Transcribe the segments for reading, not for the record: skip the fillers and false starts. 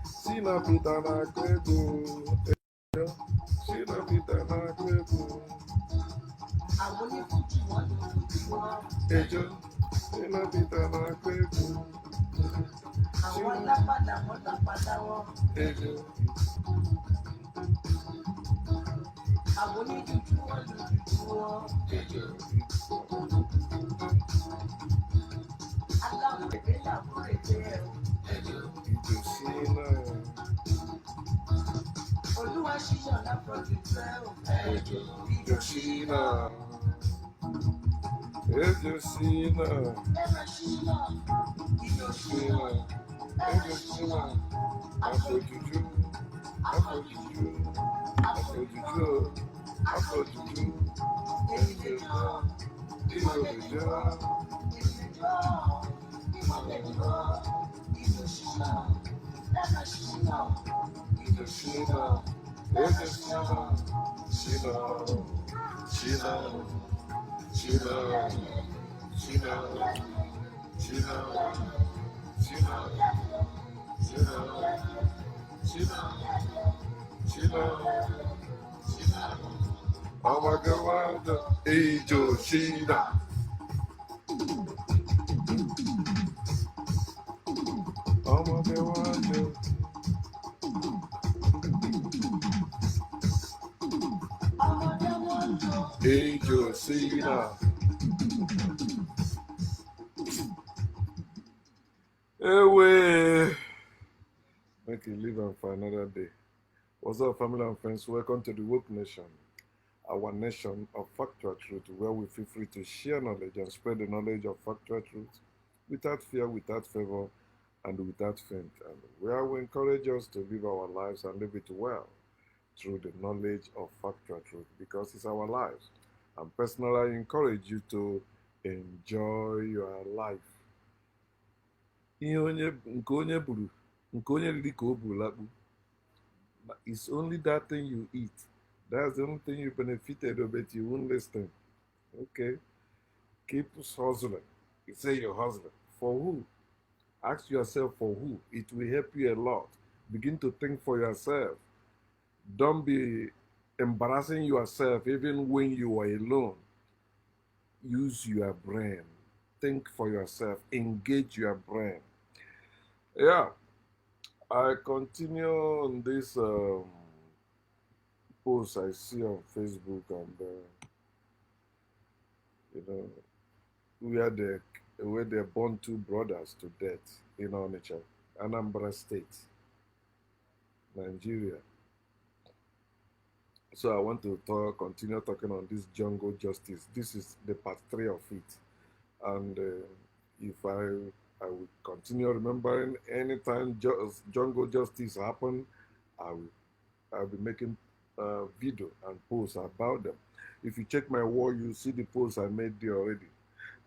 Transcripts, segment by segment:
Sina pita na kwego. Sina pita na kwego. Ejo. Sina pita na kwego. Ejo. Ejo Shina. Ejo Shina. Away. Make it live on for another day. What's up, family and friends? Welcome to the Woke Nation, our nation of factual truth, where we feel free to share knowledge and spread the knowledge of factual truth without fear, without favor, and without faint. And where we encourage us to live our lives and live it well through the knowledge of factual truth, because it's our lives. And personally, I encourage you to enjoy your life. It's only that thing you eat. That's the only thing you benefited of it. You won't listen. Okay? Keep hustling. You say you're hustling. For who? Ask yourself for who. It will help you a lot. Begin to think for yourself. Don't be embarrassing yourself even when you are alone. Use your brain. Think for yourself. Engage your brain. Yeah. I continue on this post I see on Facebook, and where they born two brothers to death in Onitsha, Anambra State, Nigeria. So I want to continue talking on this jungle justice. This is the part 3 of it, and if I will continue remembering anytime jungle justice happen, I'll be making video and posts about them. If you check my wall, you see the posts I made there already.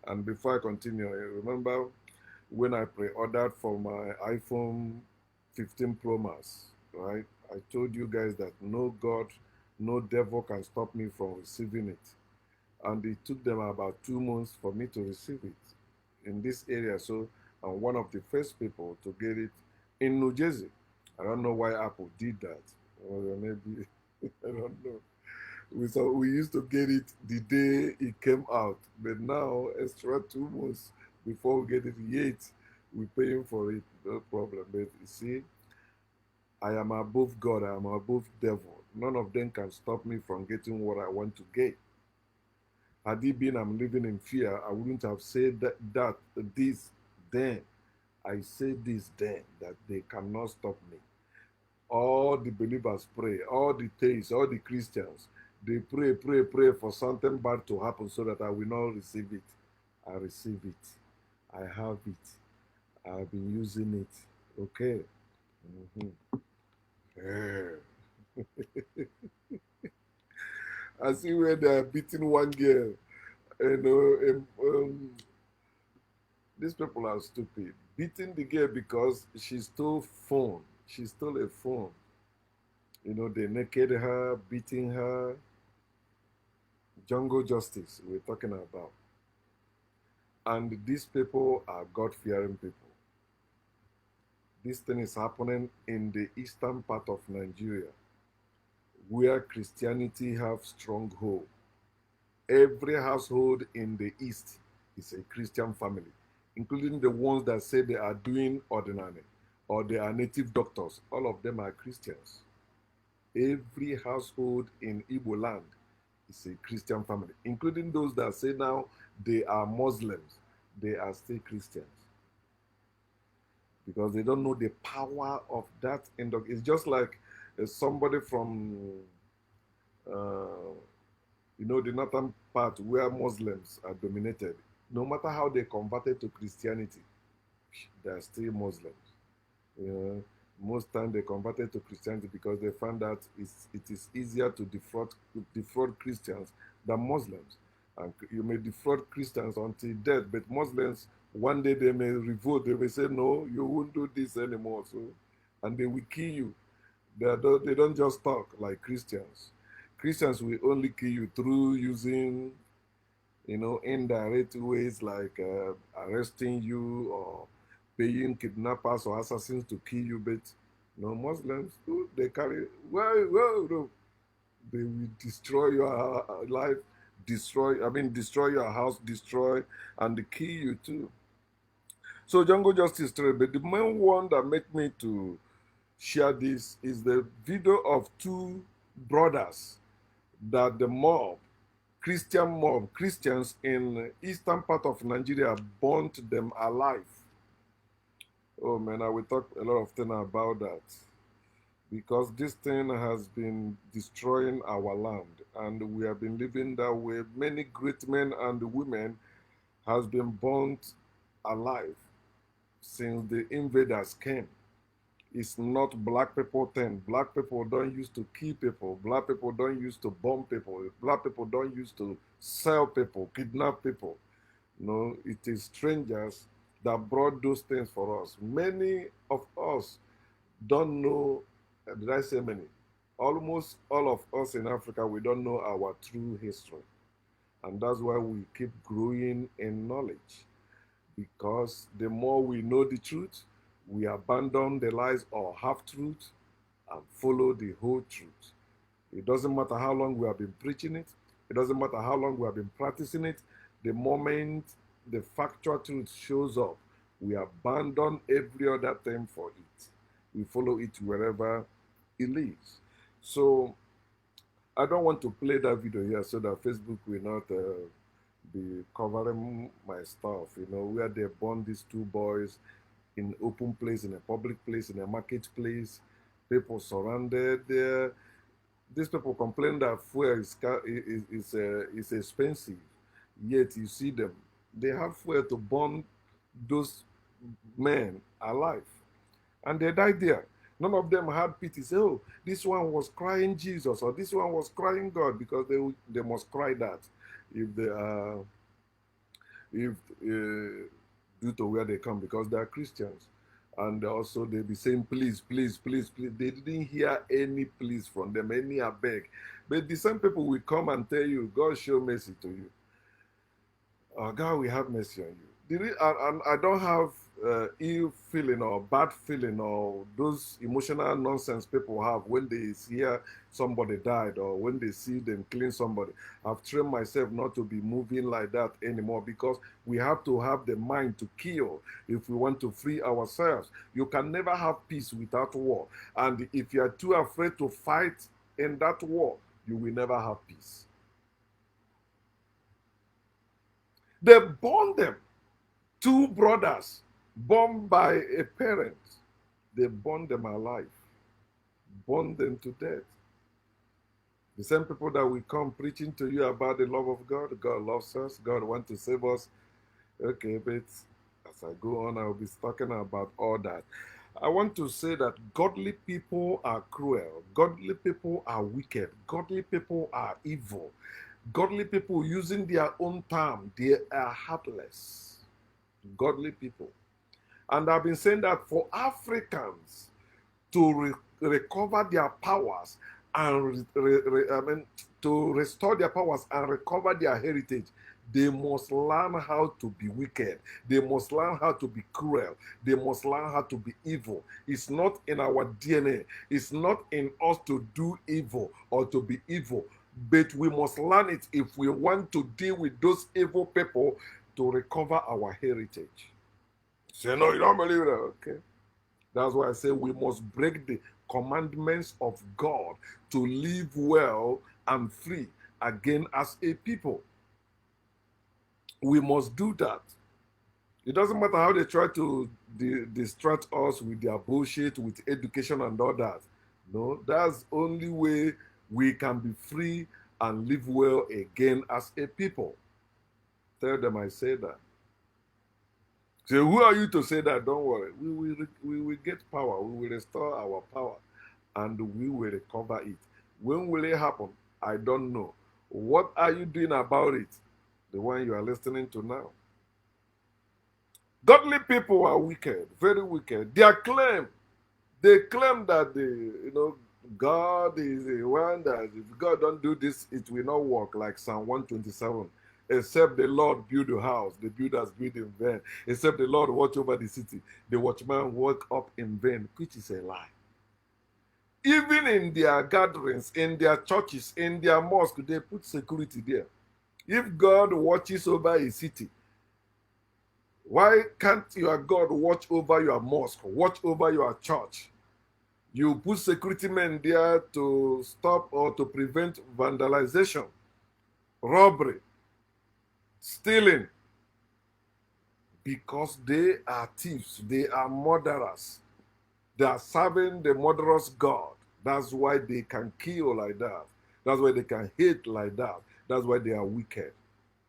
And before I continue, remember when I pre-ordered for my iPhone 15 Pro Max, right? I told you guys that no God, no devil can stop me from receiving it. And it took them about 2 months for me to receive it in this area. So I'm one of the first people to get it in New Jersey. I don't know why Apple did that. Or maybe, I don't know. We used to get it the day it came out, but now extra 2 months before we get it, yet we're paying for it, no problem. But you see, I am above God, I am above devil. None of them can stop me from getting what I want to get. Had it been I'm living in fear, I wouldn't have said this then. I say this then, that they cannot stop me. All the believers pray, all the theists, all the Christians, they pray for something bad to happen so that I will not receive it. I receive it. I have it. I've been using it. Okay. I see where they are beating one girl. These people are stupid. Beating the girl because she stole phone. She stole a phone. They naked her, beating her. Jungle justice we're talking about. And these people are God-fearing people. this thing is happening in the eastern part of Nigeria, where Christianity have stronghold. Every household in the East is a Christian family, including the ones that say they are doing ordinary or they are native doctors. All of them are Christians. Every household in Igbo land is a Christian family, including those that say now they are Muslims. They are still Christians because they don't know the power of that. It's just like somebody from uh, the northern part where Muslims are dominated, no matter how they converted to Christianity, they're still Muslims. You know, most time they converted to Christianity because they found that it is easier to defraud Christians than Muslims. And you may defraud Christians until death, but Muslims, one day they may revolt. They may say, no, you won't do this anymore. So, and they will kill you. They don't just talk like Christians. Christians will only kill you through using, indirect ways like arresting you or paying kidnappers or assassins to kill you. But Muslims, they carry, well, no, they will destroy your life, destroy your house, destroy, and they kill you too. So Jungle Justice story, but the main one that made me to share this is the video of two brothers that the Christians in eastern part of Nigeria burnt them alive. Oh man, I will talk a lot of things about that because this thing has been destroying our land and we have been living that way. Many great men and women has been burnt alive since the invaders came. It's not black people thing. Black people don't used to kill people. Black people don't used to bomb people. Black people don't used to sell people, kidnap people. No, it is strangers that brought those things for us. Many of us don't know, did I say many? Almost all of us in Africa, we don't know our true history. And that's why we keep growing in knowledge. Because the more we know the truth, we abandon the lies or half truth and follow the whole truth. It doesn't matter how long we have been preaching it, it doesn't matter how long we have been practicing it. The moment the factual truth shows up, we abandon every other thing for it. We follow it wherever it leads. So I don't want to play that video here so that Facebook will not be covering my stuff, where they burn these two boys in open place, in a public place, in a marketplace. People surrounded there. These people complain that fuel is expensive, yet you see them. They have fuel to burn those men alive, and they died there. None of them had pity. Say, oh, this one was crying Jesus, or this one was crying God, because they must cry that if they are due to where they come, because they are Christians. And also they be saying, please, please, please, please. They didn't hear any please from them, any beg. But the same people will come and tell you, God show mercy to you. God will have mercy on you. And I don't have ill feeling or bad feeling or those emotional nonsense people have when they hear somebody died or when they see them killing somebody. I've trained myself not to be moving like that anymore, because we have to have the mind to kill if we want to free ourselves. You can never have peace without war. And if you are too afraid to fight in that war, you will never have peace. They burned them. Two brothers born by a parent. They burned them alive, burned them to death. The same people that will come preaching to you about the love of God. God loves us. God wants to save us. Okay, but as I go on, I will be talking about all that. I want to say that godly people are cruel. Godly people are wicked. Godly people are evil. Godly people, using their own term, they are heartless. Godly people. And I've been saying that for Africans to recover their powers and to restore their powers and recover their heritage, They must learn how to be wicked. They must learn how to be cruel. They must learn how to be evil. It's not in our DNA. It's not in us to do evil or to be evil. But we must learn it if we want to deal with those evil people to recover our heritage. Say, no, you don't believe that. Okay. That's why I say we must break the commandments of God to live well and free again as a people. We must do that. It doesn't matter how they try to distract us with their bullshit, with education and all that. No, that's the only way we can be free and live well again as a people. Tell them I say that. So who are you to say that? Don't worry. We will get power. We will restore our power and we will recover it. When will it happen? I don't know. What are you doing about it? The one you are listening to now. Godly people are wicked, very wicked. They claim that God is the one that if God don't do this, it will not work, like Psalm 127. Except the Lord build a house, the builders build in vain. Except the Lord watch over the city, the watchman work up in vain, which is a lie. Even in their gatherings, in their churches, in their mosque, they put security there. If God watches over a city, why can't your God watch over your mosque, watch over your church? You put security men there to stop or to prevent vandalization, robbery, stealing, because they are thieves, they are murderers. They are serving the murderous God. That's why they can kill like that. That's why they can hate like that. That's why they are wicked.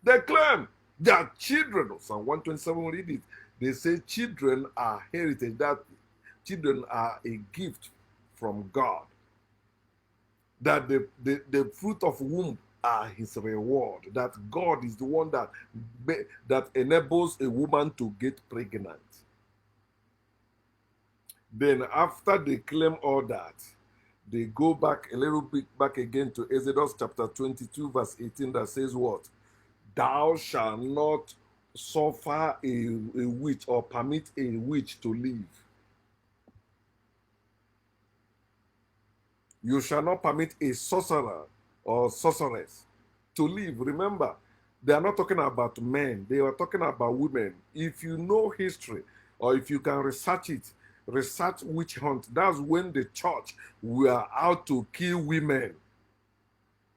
They claim their children, Psalm 127, read it. They say children are heritage, that children are a gift from God. That the fruit of womb are his reward. That God is the one that enables a woman to get pregnant. Then after they claim all that, they go back a little bit back again to Exodus chapter 22 verse 18 that says what? Thou shalt not suffer a witch or permit a witch to live. You shall not permit a sorcerer or sorceress to live. Remember, they are not talking about men. They are talking about women. If you know history or if you can research it, research witch hunt. That's when the church were out to kill women.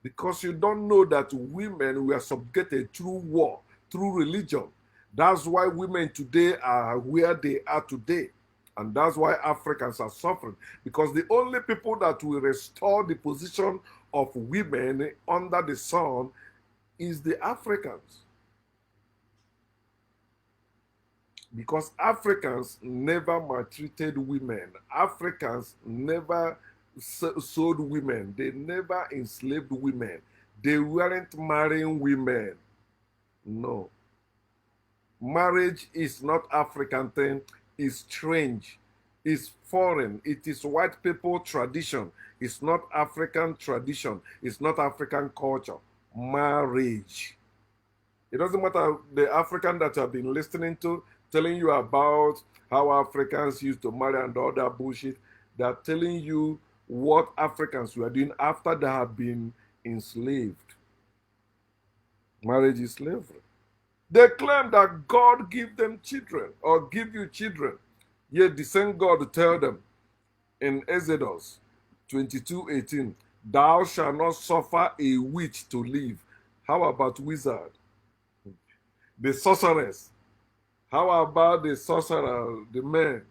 Because you don't know that women were subjugated through war, through religion. That's why women today are where they are today. And that's why Africans are suffering. Because the only people that will restore the position of women under the sun is the Africans. Because Africans never maltreated women. Africans never sold women. They never enslaved women. They weren't marrying women. No. Marriage is not African thing. It's strange. It's foreign. It is white people tradition. It's not African tradition. It's not African culture. Marriage. It doesn't matter the African that you have been listening to, telling you about how Africans used to marry and all that bullshit. They're telling you what Africans were doing after they have been enslaved. Marriage is slavery. They claim that God give them children or give you children. Yet the same God tell them in Exodus 22:18, thou shalt not suffer a witch to live. How about wizard? The sorceress. How about the sorcerer, the men?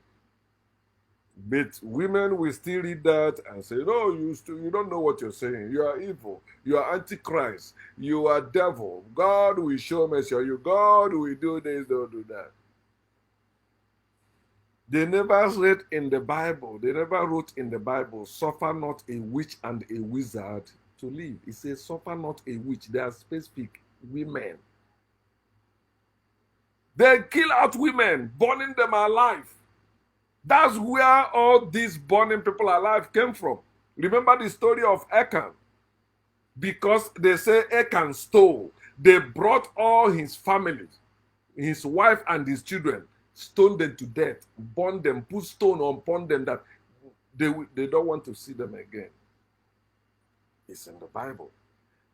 But women will still read that and say, no, you don't know what you're saying. You are evil. You are antichrist. You are devil. God will show mercy on you. God will do this, don't do that. They never read in the Bible. They never wrote in the Bible, suffer not a witch and a wizard to live. It says, suffer not a witch. They are specific women. They kill out women, burning them alive. That's where all these burning people alive came from. Remember the story of Achan? Because they say Achan stole. They brought all his family, his wife and his children, stoned them to death, burned them, put stone upon them that they don't want to see them again. It's in the Bible.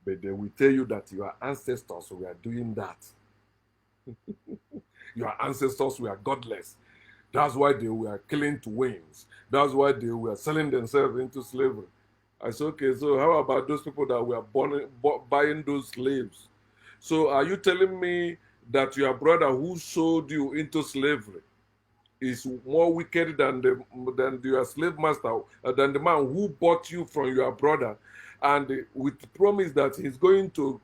But they will tell you that your ancestors were doing that. Your ancestors were godless. That's why they were killing twins. That's why they were selling themselves into slavery. I said, okay, so how about those people that were buying those slaves? So are you telling me that your brother who sold you into slavery is more wicked than your slave master, than the man who bought you from your brother, and with the promise that he's going to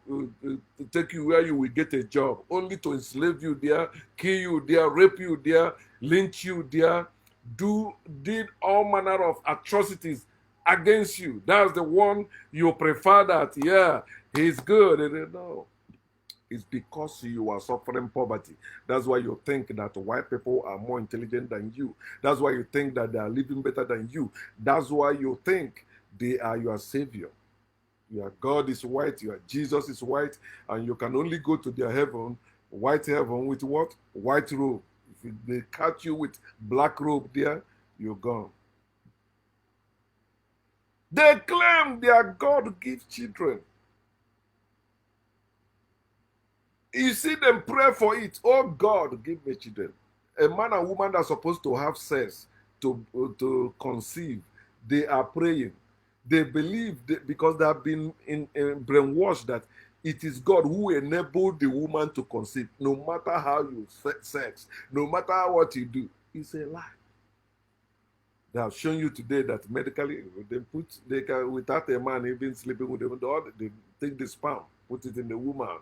take you where you will get a job, only to enslave you there, kill you there, rape you there, lynch you there, did all manner of atrocities against you. That's the one you prefer that, yeah, he's good. And no, it's because you are suffering poverty. That's why you think that white people are more intelligent than you. That's why you think that they are living better than you. That's why you think they are your savior. Your God is white, your Jesus is white, and you can only go to their heaven, white heaven, with what? White robe. If they catch you with black robe there, you're gone. They claim they are God-given children. You see them pray for it. Oh God, give me children. A man and woman that are supposed to have sex to conceive, they are praying. They believe because they have been brainwashed that it is God who enabled the woman to conceive. No matter how you sex, no matter what you do, it's a lie. They have shown you today that medically they can, without a man even sleeping with them, they take the sperm, put it in the woman.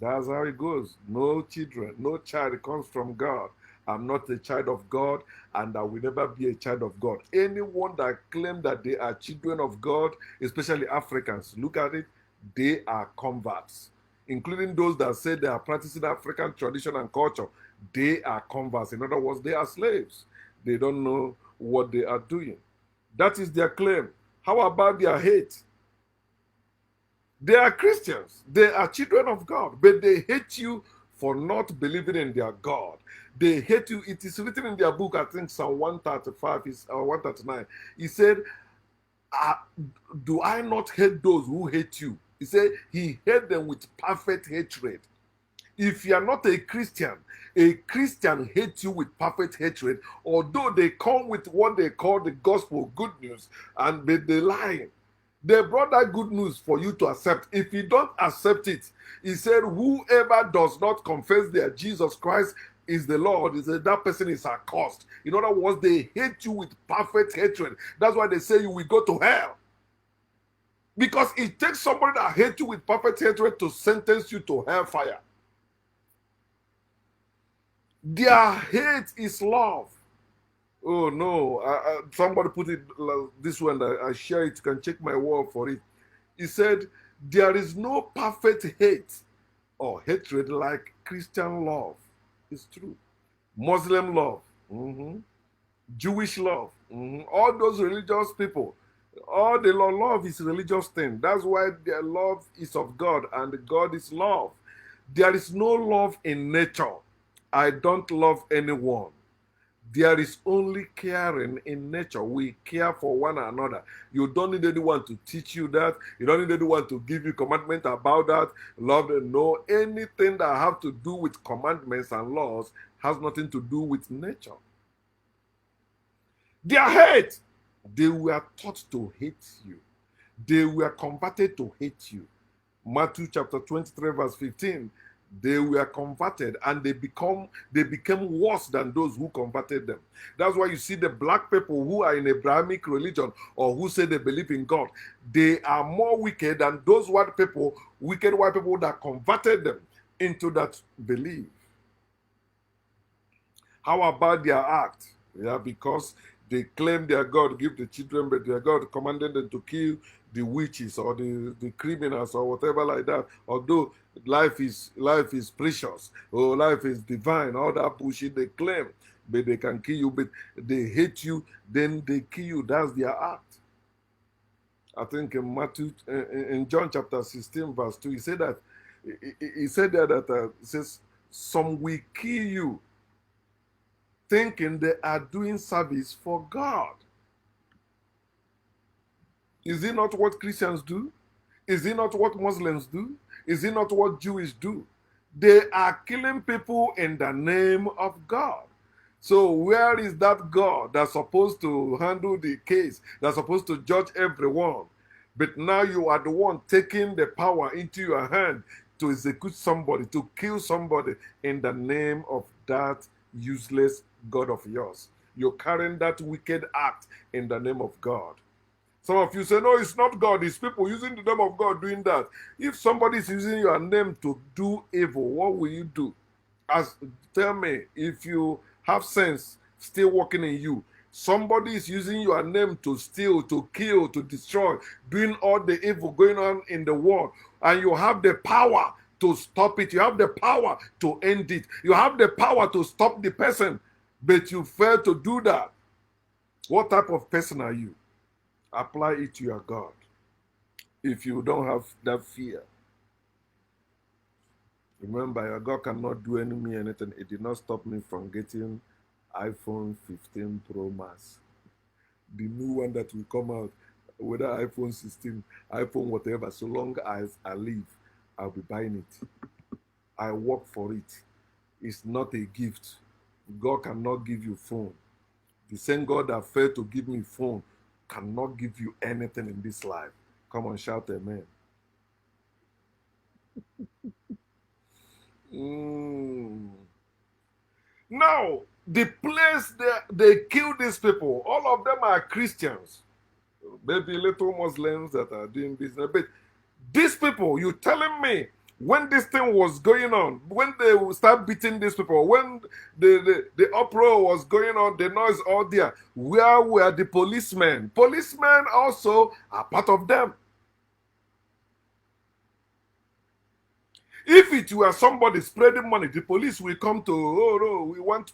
That's how it goes. No children, no child comes from God. I'm not a child of God, and I will never be a child of God. Anyone that claims that they are children of God, especially Africans, look at it, they are converts. Including those that say they are practicing African tradition and culture, they are converts. In other words, they are slaves. They don't know what they are doing. That is their claim. How about their hate? They are Christians. They are children of God, but they hate you for not believing in their God. They hate you. It is written in their book, I think Psalm 135 is 139. He said, do I not hate those who hate you? He said he hate them with perfect hatred. If you are not a Christian hates you with perfect hatred, although they come with what they call the gospel, good news, and they lie. They brought that good news for you to accept. If you don't accept it, he said, whoever does not confess that Jesus Christ is the Lord, he said, that person is accursed. In other words, they hate you with perfect hatred. That's why they say you will go to hell. Because it takes somebody that hates you with perfect hatred to sentence you to hellfire. Their hate is love. Oh no, somebody put it this way, and I share it. You can check my word for it. He said, there is no perfect hate or hatred like Christian love. It's true. Muslim love, Jewish love, all those religious people, all the love is religious thing. That's why their love is of God, and God is love. There is no love in nature. I don't love anyone. There is only caring in nature. We care for one another. You don't need anyone to teach you that. You don't need anyone to give you commandment about that. Love and know anything that have to do with commandments and laws has nothing to do with nature. Their hate, they were taught to hate you. They were converted to hate you. Matthew chapter 23 verse 15. They were converted and they became worse than those who converted them. That's why you see the black people who are in Abrahamic religion or who say they believe in God, they are more wicked than those wicked white people that converted them into that belief. How about their act? Yeah, because they claim their God give the children, but their God commanded them to kill the witches or the criminals or whatever like that. Although life is precious, or life is divine, all that bullshit they claim, but they can kill you, but they hate you, then they kill you. That's their act. I think in Matthew, in John chapter 16, verse 2, he said that, he said there that, it says, some will kill you thinking they are doing service for God. Is it not what Christians do? Is it not what Muslims do? Is it not what Jews do? They are killing people in the name of God. So where is that God that's supposed to handle the case, that's supposed to judge everyone? But now you are the one taking the power into your hand to execute somebody, to kill somebody in the name of that useless God of yours. You're carrying that wicked act in the name of God. Some of you say, no, it's not God, it's people using the name of God doing that. If somebody is using your name to do evil, what will you do? Tell me, if you have sense still working in you, somebody is using your name to steal, to kill, to destroy, doing all the evil going on in the world, and you have the power to stop it, you have the power to end it, you have the power to stop the person, but you fail to do that. What type of person are you? Apply it to your God. If you don't have that fear, remember your God cannot do me anything. It did not stop me from getting iPhone 15 Pro Max, the new one that will come out, whether iPhone 16, iPhone whatever. So long as I live, I'll be buying it. I work for it. It's not a gift. God cannot give you phone. The same God that failed to give me phone cannot give you anything in this life. Come on, shout amen. Now, the place they kill these people, all of them are Christians. Maybe little Muslims that are doing business. But these people, you telling me, when this thing was going on, when they will start beating these people, when the uproar was going on, the noise all there, where were the policemen? Policemen also are part of them. If it were somebody spreading money, the police will come to, oh no, we want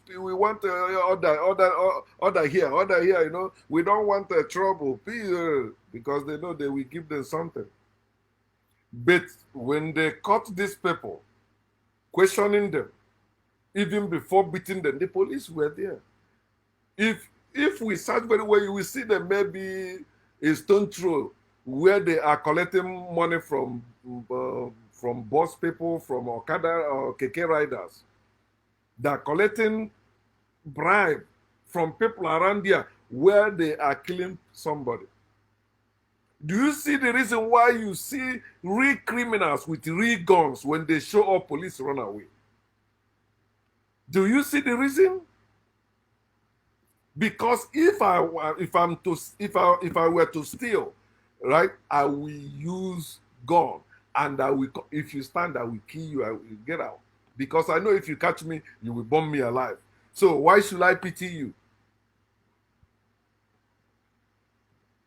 order here, you know, we don't want trouble, because they know they will give them something. But when they caught these people, questioning them, even before beating them, the police were there. If we search very well, you will see them maybe a stone throw where they are collecting money from bus people, from Okada or Keke riders. They are collecting bribe from people around there where they are killing somebody. Do you see the reason why you see real criminals with real guns when they show up, police run away? Do you see the reason? Because if I were to steal, right, I will use gun, and if you stand, I will kill you. I will get out, because I know if you catch me, you will burn me alive. So why should I pity you?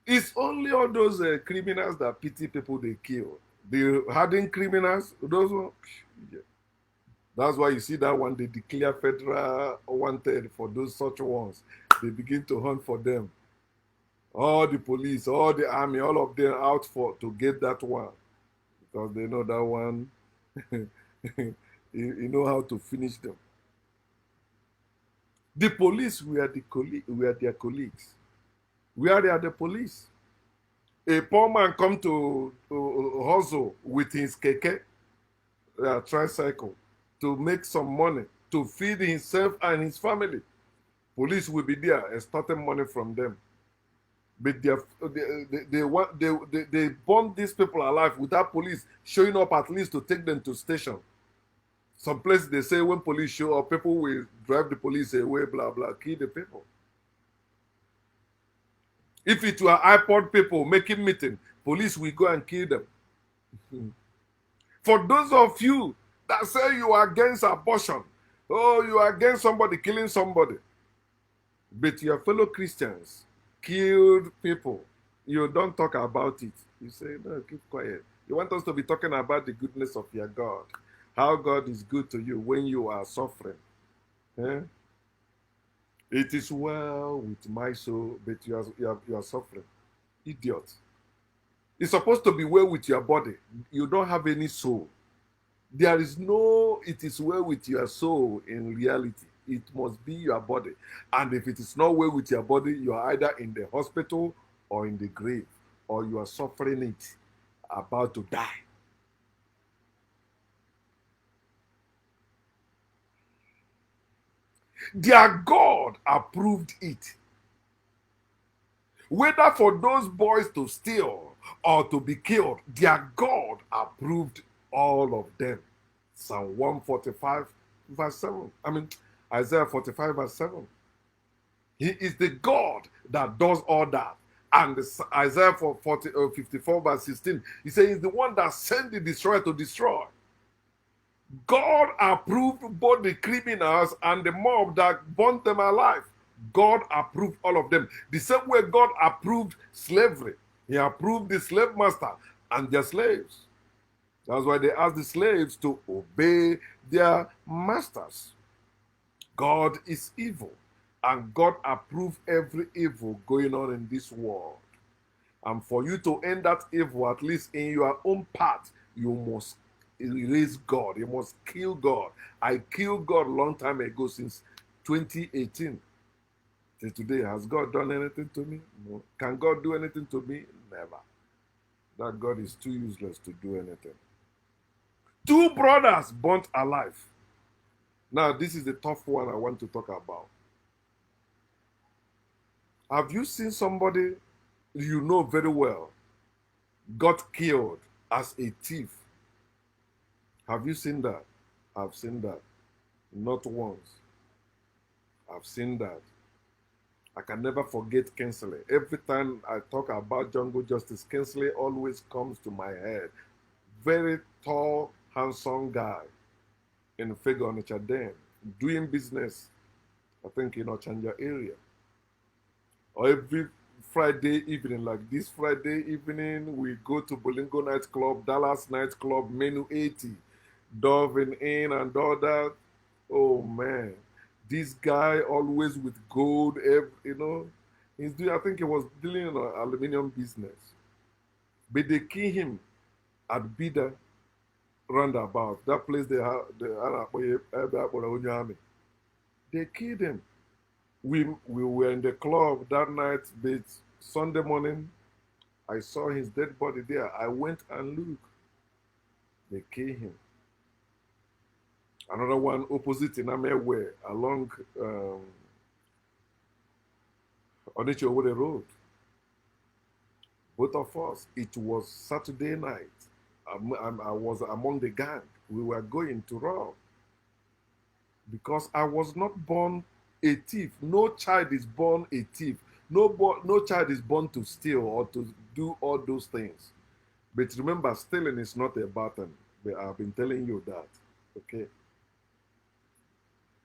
It's only all those criminals that pity people they kill. The hardened criminals, those ones, yeah. That's why you see that one, they declare federal wanted for those such ones. They begin to hunt for them. All the police, all the army, all of them out to get that one. Because they know that one, you know how to finish them. The police were their colleagues. Where they are the police. A poor man come to hustle with his keke, tricycle, to make some money, to feed himself and his family. Police will be there extorting money from them. But they burn these people alive without police showing up at least to take them to station. Some places they say when police show up, people will drive the police away, blah, blah, kill the people. If it were iPod people making meeting, police will go and kill them. For those of you that say you are against abortion, oh, you are against somebody killing somebody, but your fellow Christians killed people, you don't talk about it. You say, no, keep quiet. You want us to be talking about the goodness of your God, how God is good to you when you are suffering. Eh? It is well with my soul, but you are suffering. Idiot. It's supposed to be well with your body. You don't have any soul. There is no, it is well with your soul in reality. It must be your body. And if it is not well with your body, you are either in the hospital or in the grave, or you are suffering it, about to die. Their God approved it. Whether for those boys to steal or to be killed, their God approved all of them. Psalm 145, verse 7. Isaiah 45, verse 7. He is the God that does all that. And Isaiah 54, verse 16, he says he's the one that sent the destroyer to destroy. God approved both the criminals and the mob that burnt them alive. God approved all of them. The same way God approved slavery. He approved the slave master and their slaves. That's why they asked the slaves to obey their masters. God is evil, and God approved every evil going on in this world. And for you to end that evil, at least in your own part, you must erase God. You must kill God. I killed God a long time ago, since 2018. Till today, has God done anything to me? No. Can God do anything to me? Never. That God is too useless to do anything. 2 brothers burnt alive. Now, this is the tough one I want to talk about. Have you seen somebody you know very well got killed as a thief? Have you seen that? I've seen that. Not once. I've seen that. I can never forget Kingsley. Every time I talk about Jungle Justice, Kingsley always comes to my head. Very tall, handsome guy in Fega Onitsha then, doing business, I think in Ochanja area. Or every Friday evening, like this Friday evening, we go to Bolingo nightclub, Dallas nightclub, Menu 80, Dovin Inn and all that. Oh man, this guy always with gold, he's doing, I think he was dealing in an aluminum business. But they kill him at Bida roundabout. That place they have, they killed him. We were in the club that night, but Sunday morning, I saw his dead body there. I went and looked. They killed him. Another one opposite in Amewe along Onitsha Owode Road. Both of us, it was Saturday night. I was among the gang. We were going to rob. Because I was not born a thief. No child is born a thief. No child is born to steal or to do all those things. But remember, stealing is not a button. But I've been telling you that. Okay?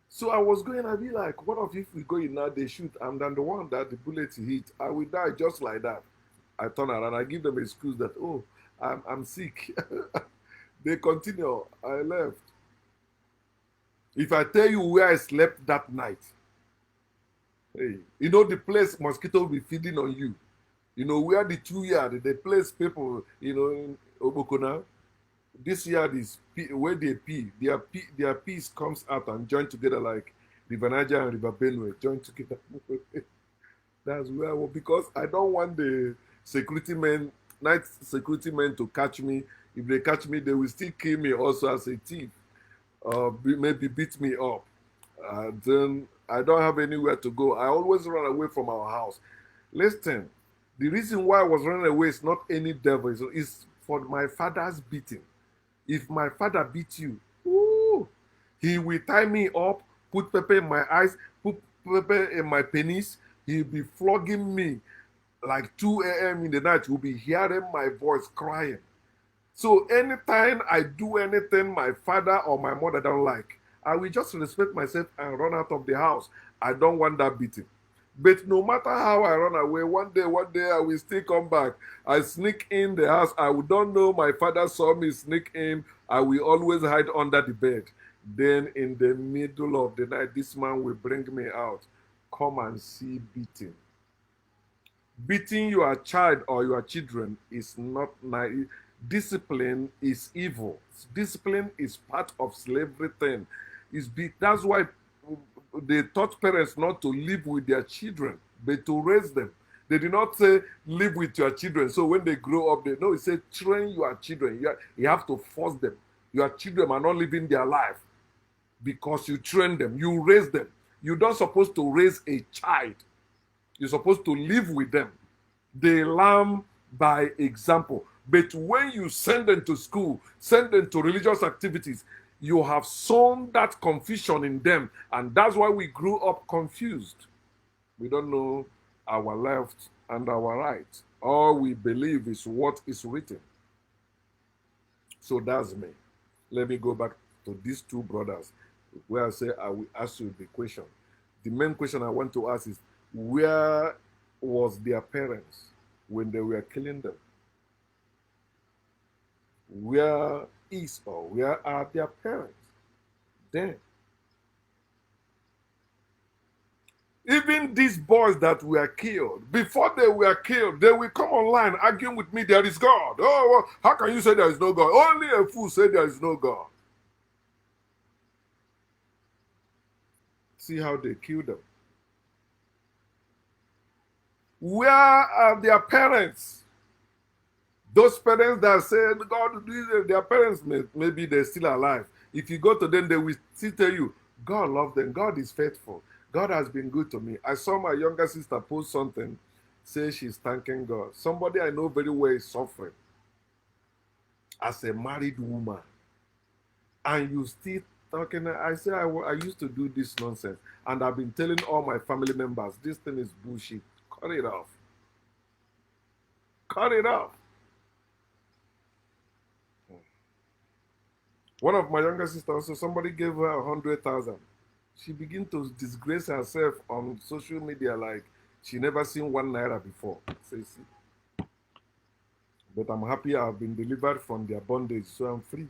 So I was going to be like, what if we go in now, they shoot, and then the one that the bullet hit, I will die just like that. I turn around, I give them an excuse that, oh, I'm sick. They continue. I left. If I tell you where I slept that night, hey, you know the place mosquito will be feeding on you. You know where the 2 yard, the place people, in Obokona, this yard is where they pee. Their peas comes out and join together like River Niger and River Benue join together. That's where I was, because I don't want the night security men to catch me. If they catch me, they will still kill me also as a thief. Maybe beat me up. Then I don't have anywhere to go. I always run away from our house. Listen, the reason why I was running away is not any devil. It's for my father's beating. If my father beat you, ooh, he will tie me up, put pepper in my eyes, put pepper in my penis. He'll be flogging me like 2 a.m. in the night. You'll be hearing my voice crying. So anytime I do anything my father or my mother don't like, I will just respect myself and run out of the house. I don't want that beating. But no matter how I run away, one day I will still come back. I sneak in the house. I don't know my father saw me sneak in. I will always hide under the bed. Then in the middle of the night, this man will bring me out. Come and see beating. Beating your child or your children is not nice. Discipline is evil. Discipline is part of slavery thing. That's why they taught parents not to live with their children, but to raise them. They did not say live with your children. So when they grow up, they no, it said train your children. You have to force them. Your children are not living their life because you train them, you raise them. You're not supposed to raise a child. You're supposed to live with them. They learn by example. But when you send them to school, send them to religious activities, you have sown that confusion in them. And that's why we grew up confused. We don't know our left and our right. All we believe is what is written. So that's me. Let me go back to these two brothers where I say I will ask you the question. The main question I want to ask is where was their parents when they were killing them? Where is or where are their parents then? Even these boys that were killed, before they were killed, they will come online arguing with me, there is God. Oh, well, how can you say there is no God? Only a fool say there is no God. See how they killed them. Where are their parents? Those parents that said, God, their parents, maybe they're still alive. If you go to them, they will still tell you, God loves them. God is faithful. God has been good to me. I saw my younger sister post something, say she's thanking God. Somebody I know very well is suffering as a married woman. And you still talking. I say, I used to do this nonsense. And I've been telling all my family members, this thing is bullshit. Cut it off. Cut it off. One of my younger sisters, so somebody gave her 100,000. She began to disgrace herself on social media like she never seen 1 naira before. Say, see. But I'm happy I've been delivered from their bondage, so I'm free.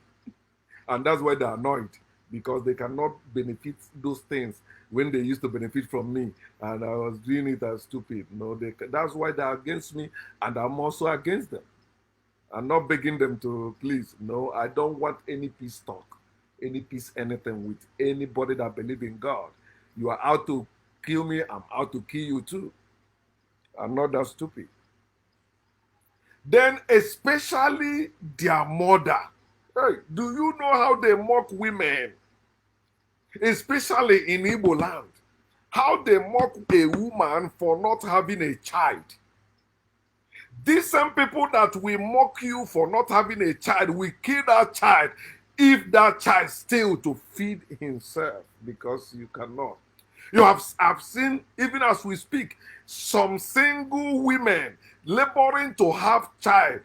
And that's why they're annoyed, because they cannot benefit those things when they used to benefit from me. And I was doing it as stupid. No, that's why they're against me, and I'm also against them. I'm not begging them to please. No, I don't want any peace talk, any peace, anything with anybody that believes in God. You are out to kill me, I'm out to kill you too. I'm not that stupid. Then, especially their mother. Hey, do you know how they mock women? Especially in Igbo land. How they mock a woman for not having a child. These same people that will mock you for not having a child will kill that child if that child still to feed himself, because you cannot. I've seen, even as we speak, some single women laboring to have child.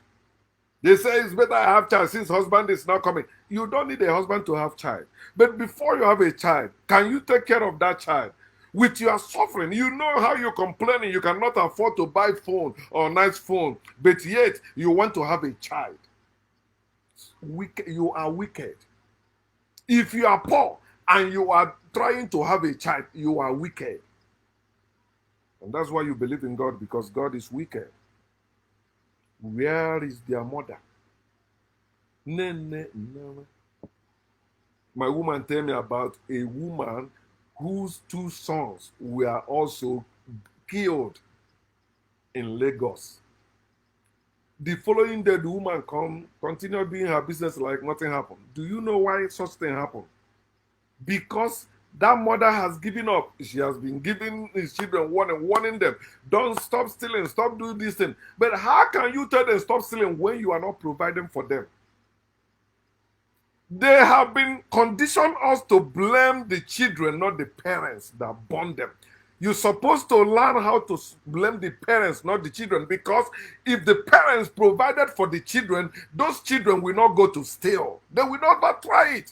They say it's better I have child since husband is not coming. You don't need a husband to have child. But before you have a child, can you take care of that child? With your suffering, you know how you're complaining you cannot afford to buy phone or nice phone, but yet you want to have a child. You are wicked. If you are poor and you are trying to have a child, you are wicked. And that's why you believe in God, because God is wicked. Where is their mother? My woman tell me about a woman whose 2 sons were also killed in Lagos. The following day, the woman continued doing her business like nothing happened. Do you know why such thing happened? Because that mother has given up. She has been giving his children warning them, don't stop stealing, stop doing this thing. But how can you tell them stop stealing when you are not providing for them? They have been conditioned us to blame the children, not the parents that born them. You're supposed to learn how to blame the parents, not the children, because if the parents provided for the children, those children will not go to steal. They will not try it.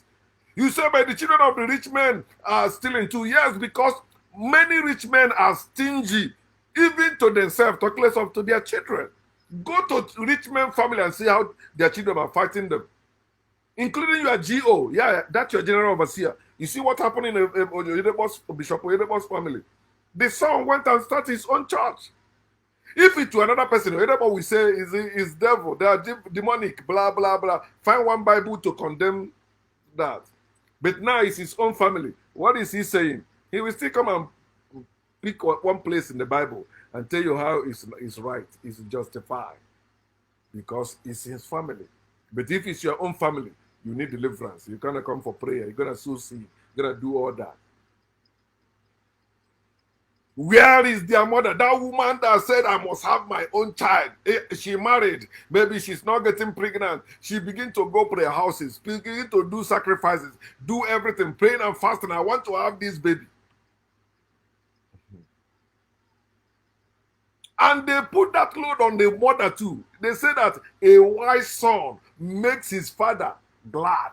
You say, but the children of the rich men are stealing too. Yes, because many rich men are stingy, even to themselves, talk less of to their children. Go to rich men family and see how their children are fighting them. Including your GO. Yeah, that's your general overseer. You see what happened in Bishop Oyedebo's family? The son went and started his own church. If it's to another person, everybody will say is devil, they are demonic, blah blah blah. Find one Bible to condemn that. But now it's his own family. What is he saying? He will still come and pick one place in the Bible and tell you how it's right, it's justified, because it's his family. But if it's your own family, you need deliverance. You're gonna come for prayer. You're gonna sow seed. You're gonna do all that. Where is their mother? That woman that said, I must have my own child. She married. Maybe she's not getting pregnant. She begin to go prayer houses, begin to do sacrifices, do everything, praying and fasting. I want to have this baby. And they put that load on the mother too. They say that a wise son makes his father glad,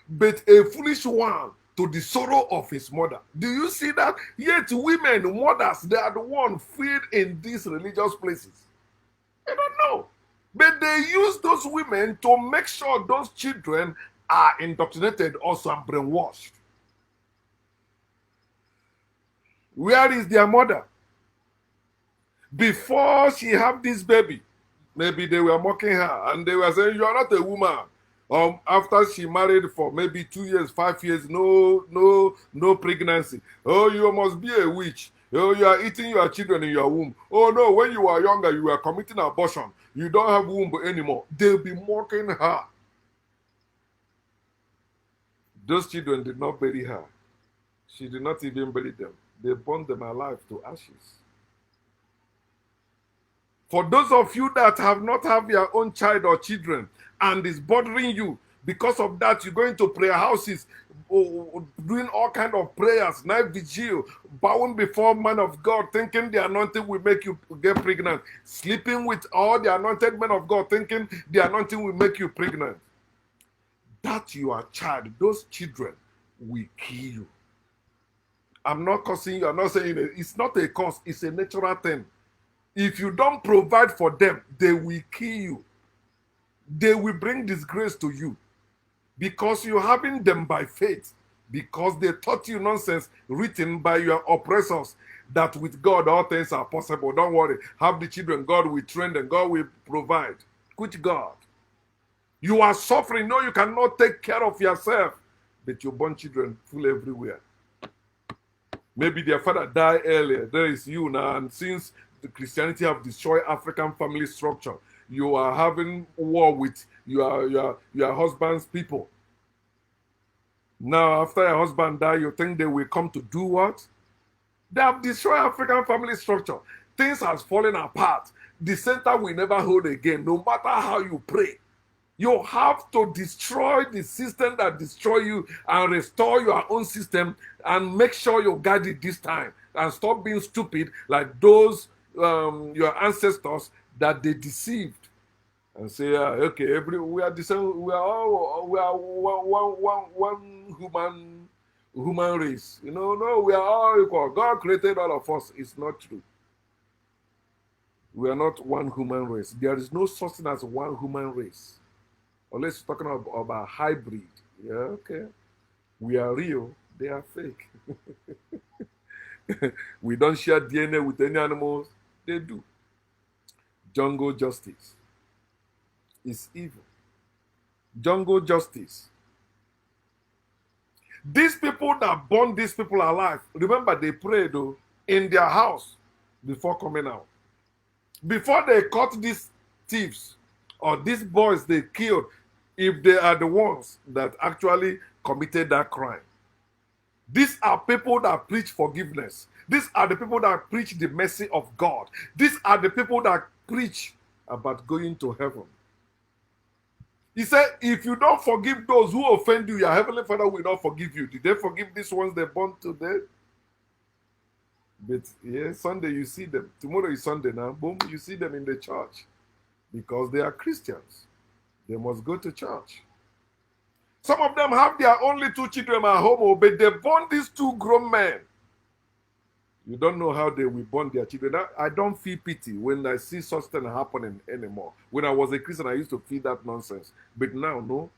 but a foolish one to the sorrow of his mother. Do you see that? Yet women, mothers, they are the ones feed in these religious places. I don't know. But they use those women to make sure those children are indoctrinated also and brainwashed. Where is their mother? Before she had this baby, maybe they were mocking her and they were saying, you are not a woman. After she married for maybe 2 years, 5 years, no pregnancy. Oh, you must be a witch. Oh, you are eating your children in your womb. Oh no, when you were younger, you were committing abortion. You don't have womb anymore. They'll be mocking her. Those children did not bury her. She did not even bury them. They burned them alive to ashes. For those of you that have not have your own child or children and is bothering you, because of that, you're going to prayer houses, doing all kind of prayers, night vigil, bowing before man of God, thinking the anointing will make you get pregnant, sleeping with all the anointed men of God, thinking the anointing will make you pregnant. That your child, those children will kill you. I'm not cursing you. I'm not saying it's not a curse. It's a natural thing. If you don't provide for them, they will kill you. They will bring disgrace to you because you're having them by faith, because they taught you nonsense written by your oppressors that with God all things are possible. Don't worry. Have the children. God will train them. God will provide. Which God? You are suffering. No, you cannot take care of yourself. But your born children full everywhere. Maybe their father died earlier. There is you now. And since the Christianity have destroyed African family structure, you are having war with your husband's people. Now, after your husband died, you think they will come to do what? They have destroyed African family structure. Things has fallen apart. The center will never hold again, no matter how you pray. You have to destroy the system that destroy you and restore your own system and make sure you guard it this time and stop being stupid like those your ancestors that they deceived and say, okay, we are the same, we are one human race. No, we are all equal. God created all of us. It's not true. We are not one human race. There is no such thing as one human race. Unless you're talking about hybrid. Yeah, okay. We are real, they are fake. We don't share DNA with any animals, they do. Jungle justice is evil. Jungle justice. These people that burn these people alive, remember they prayed though in their house before coming out. Before they caught these thieves or these boys they killed, if they are the ones that actually committed that crime. These are people that preach forgiveness. These are the people that preach the mercy of God. These are the people that preach about going to heaven. He said, if you don't forgive those who offend you, your heavenly Father will not forgive you. Did they forgive these ones they burned to death? But yeah, Sunday you see them. Tomorrow is Sunday now. Boom, you see them in the church because they are Christians. They must go to church. Some of them have their only 2 children at home, but they born these 2 grown men. You don't know how they will born their children. I don't feel pity when I see such thing happening anymore. When I was a Christian, I used to feel that nonsense. But now, no.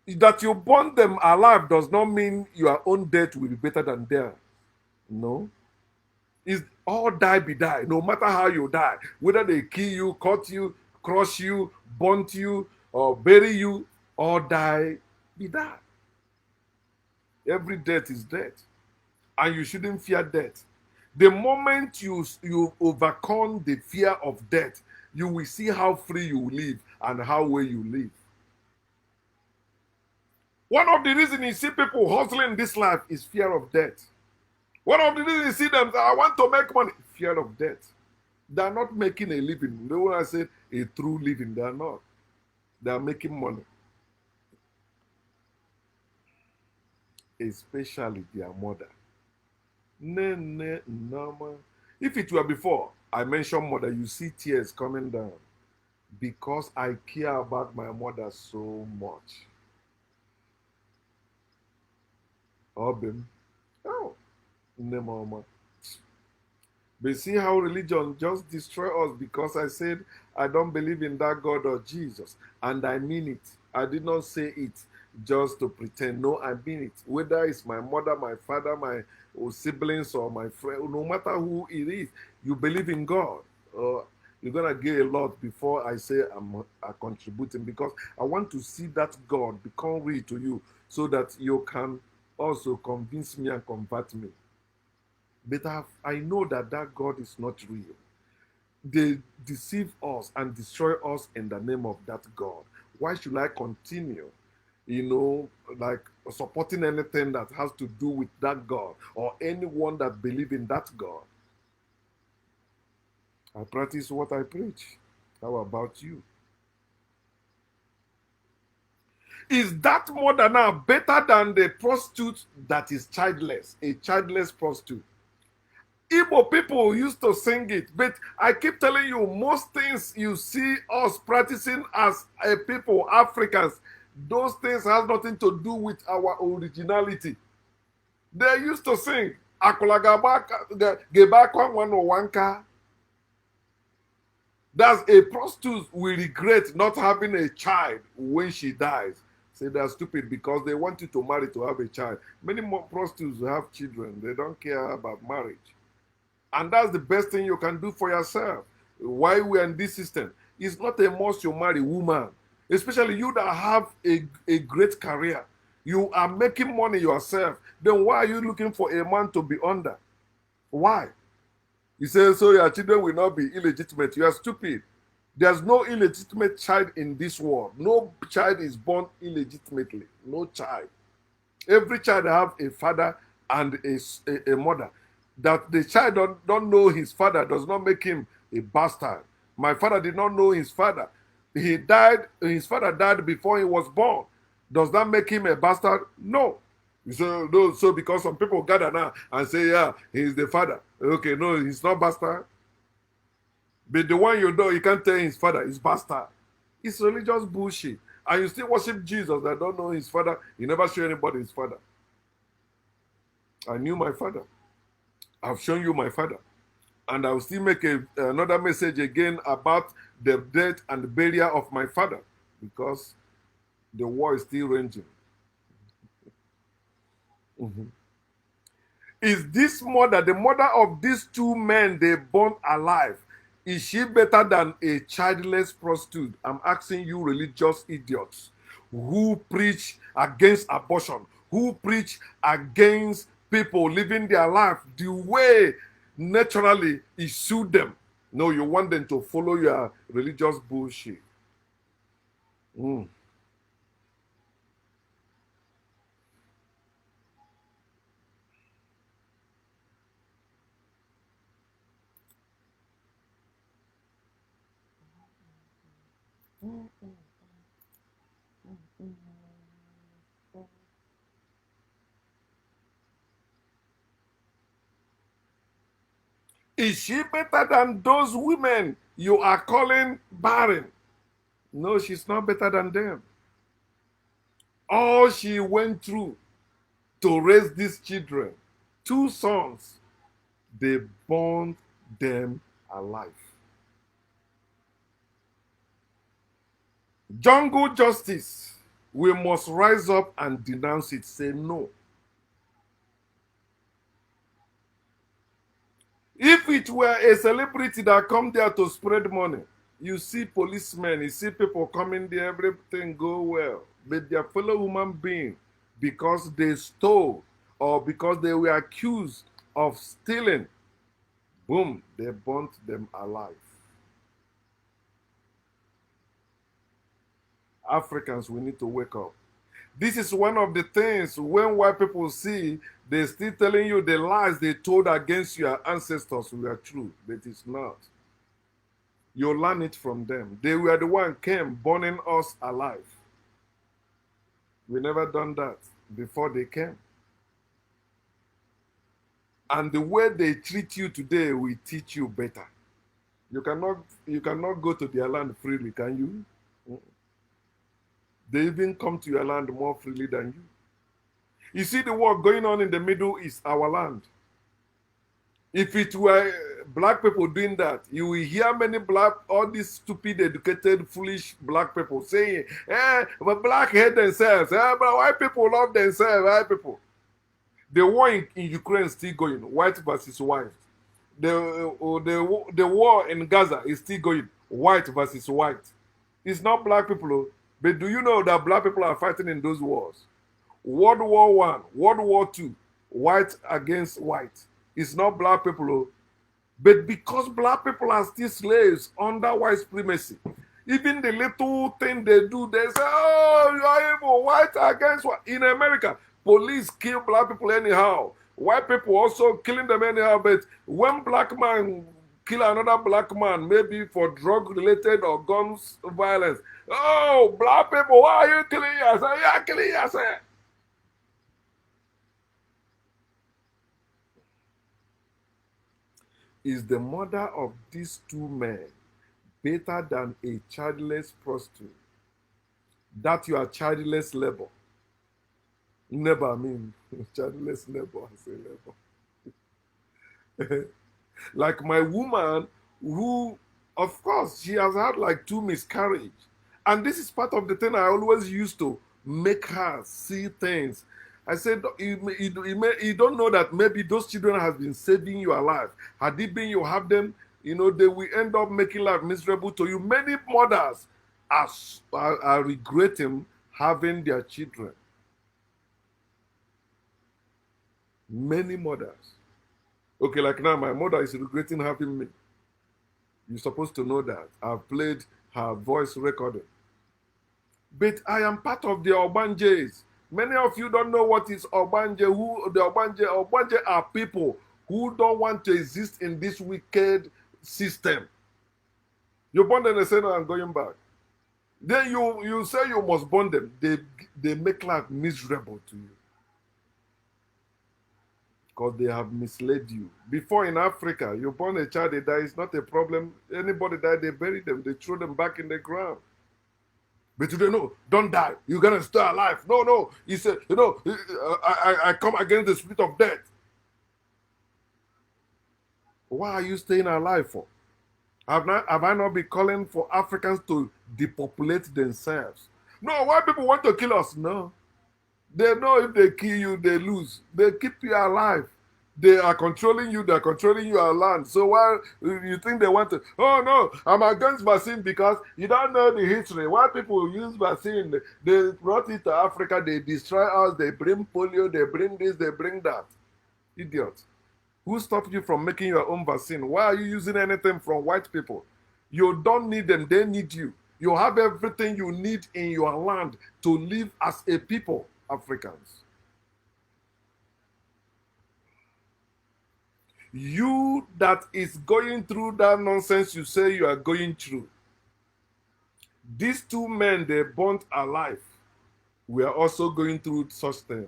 That you born them alive does not mean your own death will be better than theirs. No. Is all die be die, no matter how you die, whether they kill you, cut you, crush you, burn you, or bury you, all die be die. Every death is death, and you shouldn't fear death. The moment you overcome the fear of death, you will see how free you live and how well you live. One of the reasons you see people hustling in this life is fear of death. One of the reasons you see them say, I want to make money, fear of death. They are not making a living. They want to say a true living. They are not. They are making money. Especially their mother. If it were before, I mentioned mother, you see tears coming down because I care about my mother so much. Obim. Oh, mama. But see how religion just destroy us because I said I don't believe in that God or Jesus. And I mean it. I did not say it just to pretend. No, I mean it. Whether it's my mother, my father, my siblings, or my friend, no matter who it is, you believe in God. You're going to get a lot before I say I'm contributing, because I want to see that God become real to you so that you can also convince me and convert me. But I know that God is not real. They deceive us and destroy us in the name of that God. Why should I continue, like supporting anything that has to do with that God or anyone that believes in that God? I practice what I preach. How about you? Is that mother now better than the prostitute that is childless, a childless prostitute? Igbo people used to sing it, but I keep telling you, most things you see us practicing as a people, Africans, those things has nothing to do with our originality. They used to sing, that's a prostitute will regret not having a child when she dies. Say they're stupid because they want you to marry to have a child. Many more prostitutes have children. They don't care about marriage. And that's the best thing you can do for yourself. Why we are in this system? It's not a must you marry a woman. Especially you that have a great career. You are making money yourself. Then why are you looking for a man to be under? Why? You say, so your children will not be illegitimate. You are stupid. There's no illegitimate child in this world. No child is born illegitimately. No child. Every child have a father and a mother. That the child don't know his father does not make him a bastard. My father did not know his father. He died, his father died before he was born. Does that make him a bastard? No. So, no, so because some people gather now and say, yeah, he's the father. Okay, no, he's not bastard. But the one you know, you can't tell his father is bastard. It's religious bullshit. And you still worship Jesus that don't know his father. You never show anybody his father. I knew my father. I've shown you my father. And I will still make another message again about the death and the burial of my father, because the war is still raging. Is this mother, the mother of these two men they born alive, is she better than a childless prostitute? I'm asking you, religious idiots who preach against abortion, who preach against people living their life the way naturally it suits them. No, you want them to follow your religious bullshit. Is she better than those women you are calling barren? No, she's not better than them. All she went through to raise these children, two sons, they burned them alive. Jungle justice, we must rise up and denounce it. Say no. it were a celebrity that come there to spread money, you see policemen, you see people coming there, everything go well. But their fellow human being, because they stole or because they were accused of stealing, boom, they burnt them alive. Africans, we need to wake up. This is one of the things when white people see, they still telling you the lies they told against your ancestors were true, but it's not. You learn it from them. They were the one came burning us alive. We never done that before they came. And the way they treat you today will teach you better. You cannot go to their land freely, can you? They even come to your land more freely than you. You see the war going on in the Middle East, our land. If it were black people doing that, you will hear many all these stupid, educated, foolish black people saying, but black hate themselves, but white people love themselves, white people. The war in Ukraine is still going, white versus white. The war in Gaza is still going, white versus white. It's not black people, but do you know that black people are fighting in those wars? World War One, World War Two, white against white. It's not black people, but because black people are still slaves under white supremacy, even the little thing they do, they say, oh, you are evil, white against white. In America, police kill black people anyhow. White people also killing them anyhow, but when black man kill another black man, maybe for drug-related or guns violence, oh, black people, why are you killing yourself? You are killing yourself. Is the mother of these two men better than a childless prostitute? That you are childless labor. Never, I mean, childless labor, I say labor. Like my woman, who, of course, she has had like 2 miscarriages. And this is part of the thing I always used to make her see things. I said, you don't know that maybe those children have been saving your life. Had it been you have them, they will end up making life miserable to you. Many mothers are regretting having their children. Many mothers. Okay, like now, my mother is regretting having me. You're supposed to know that. I've played her voice recording. But I am part of the Obanjes. Many of you don't know what is Obanje. Who the Obanje are people who don't want to exist in this wicked system. You burn them and say, no, I'm going back. Then you say you must burn them. They make life miserable to you. Because they have misled you. Before in Africa, you born a child, they die, it's not a problem. Anybody die, they bury them, they throw them back in the ground. But today, no, don't die. You're going to stay alive. No. He said, I come against the spirit of death. Why are you staying alive for? Have I not been calling for Africans to depopulate themselves? No, why people want to kill us? No. They know if they kill you, they lose. They keep you alive. They are controlling you. They're controlling your land. So why you think they want to? Oh no, I'm against vaccine because you don't know the history. Why people use vaccine? They brought it to Africa. They destroy us. They bring polio. They bring this. They bring that. Idiot. Who stopped you from making your own vaccine? Why are you using anything from white people? You don't need them. They need you. You have everything you need in your land to live as a people, Africans. You that is going through that nonsense you say you are going through. These two men they burnt alive. We are also going through such thing.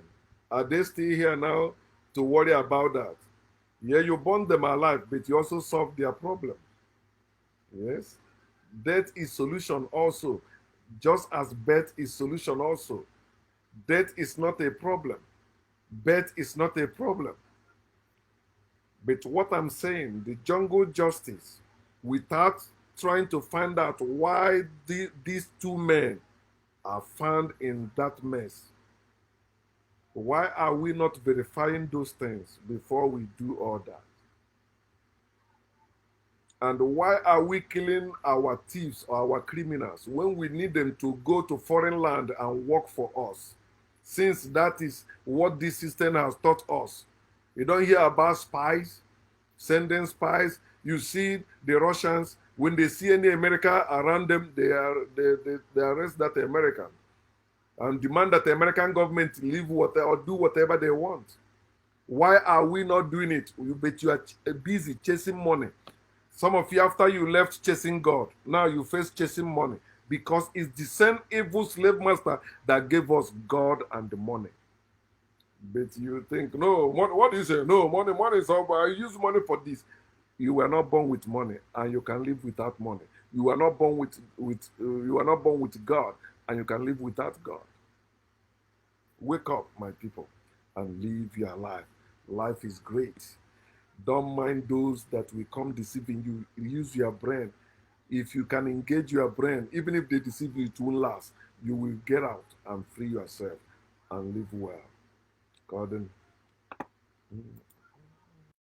Are they still here now to worry about that? Yeah, you burn them alive, but you also solve their problem. Yes. Death is solution also. Just as birth is solution also. Death is not a problem. Birth is not a problem. But what I'm saying, the jungle justice, without trying to find out why these two men are found in that mess, why are we not verifying those things before we do all that? And why are we killing our thieves or our criminals when we need them to go to foreign land and work for us? Since that is what this system has taught us. You don't hear about spies, sending spies. You see the Russians, when they see any American around them, they arrest that American and demand that the American government leave whatever or do whatever they want. Why are we not doing it? But you are busy chasing money. Some of you, after you left chasing God, now you face chasing money because it's the same evil slave master that gave us God and the money. But you think, no, what is it? No, money is all, but I use money for this. You were not born with money, and you can live without money. You were not born you were not born with God, and you can live without God. Wake up, my people, and live your life. Life is great. Don't mind those that will come deceiving you. Use your brain. If you can engage your brain, even if they deceive you, it won't last. You will get out and free yourself and live well. Gordon.